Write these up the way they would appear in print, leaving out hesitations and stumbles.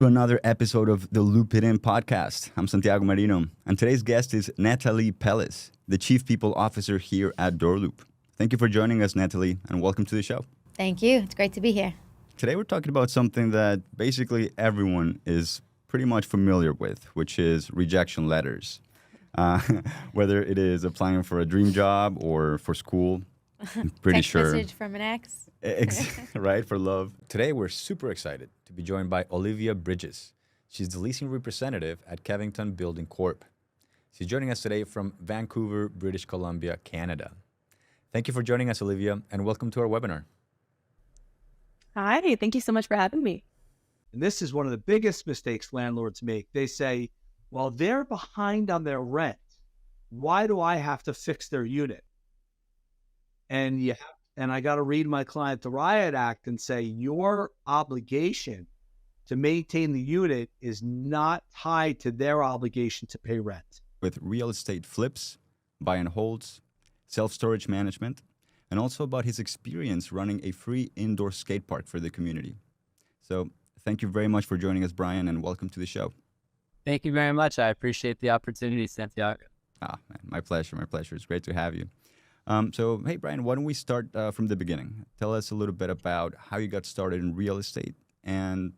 To another episode of the Loop It In podcast. I'm Santiago Marino, and today's guest is Natalie Pellis, the Chief People Officer here at DoorLoop. Thank you for joining us, Natalie, and welcome to the show. Thank you. It's great to be here. Today we're talking about something that basically everyone is pretty much familiar with, which is rejection letters. Whether it is applying for a dream job or for school, I'm pretty Text sure. message from an ex. Right, for love. Today, we're super excited to be joined by Olivia Bridges. She's the leasing representative at Kevington Building Corp. She's joining us today from Vancouver, British Columbia, Canada. Thank you for joining us, Olivia, and welcome to our webinar. Hi, thank you so much for having me. And this is one of the biggest mistakes landlords make. They say, well, they're behind on their rent. Why do I have to fix their unit? And I got to read my client the Riot Act and say, your obligation to maintain the unit is not tied to their obligation to pay rent. With real estate flips, buy and holds, self-storage management, and also about his experience running a free indoor skate park for the community. So thank you very much for joining us, Brian, and welcome to the show. Thank you very much. I appreciate the opportunity, Santiago. Man, my pleasure. My pleasure. It's great to have you. So, hey, Brian, why don't we start from the beginning? Tell us a little bit about how you got started in real estate and,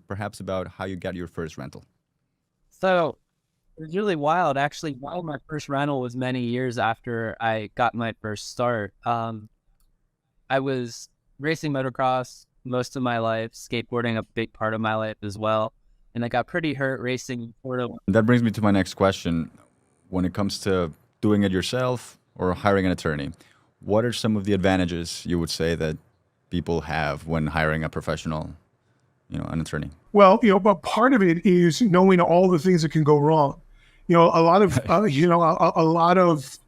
perhaps about how you got your first rental. So it was really wild. Actually, while my first rental was many years after I got my first start. I was racing motocross most of my life, skateboarding a big part of my life as well. And I got pretty hurt racing Florida. That brings me to my next question. When it comes to doing it yourself or hiring an attorney, what are some of the advantages you would say that people have when hiring a professional, an attorney? Well, but part of it is knowing all the things that can go wrong. A lot of, a lot of,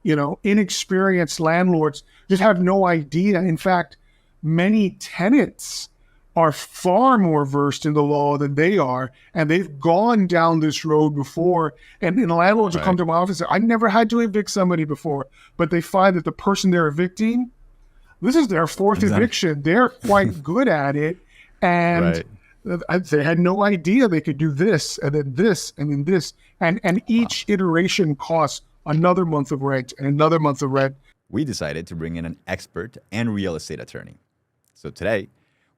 inexperienced landlords just have no idea. In fact, many tenants are far more versed in the law than they are, and they've gone down this road before. And landlords will come to my office and say, I've never had to evict somebody before, but they find that the person they're evicting, this is their fourth eviction. They're quite good at it, and they had no idea they could do this, and then this, and then this, and each iteration costs another month of rent and another month of rent. We decided to bring in an expert and real estate attorney. So today,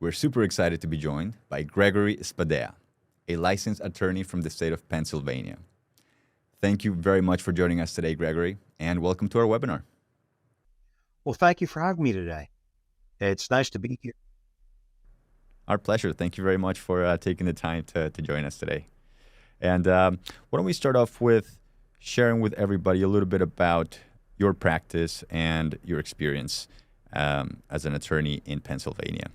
we're super excited to be joined by Gregory Spadea, a licensed attorney from the state of Pennsylvania. Thank you very much for joining us today, Gregory, and welcome to our webinar. Well, thank you for having me today. It's nice to be here. Our pleasure. Thank you very much for taking the time to join us today. And why don't we start off with sharing with everybody a little bit about your practice and your experience as an attorney in Pennsylvania.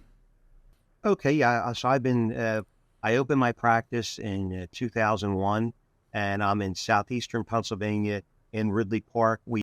Okay, yeah. So I opened my practice in 2001, and I'm in southeastern Pennsylvania in Ridley Park. We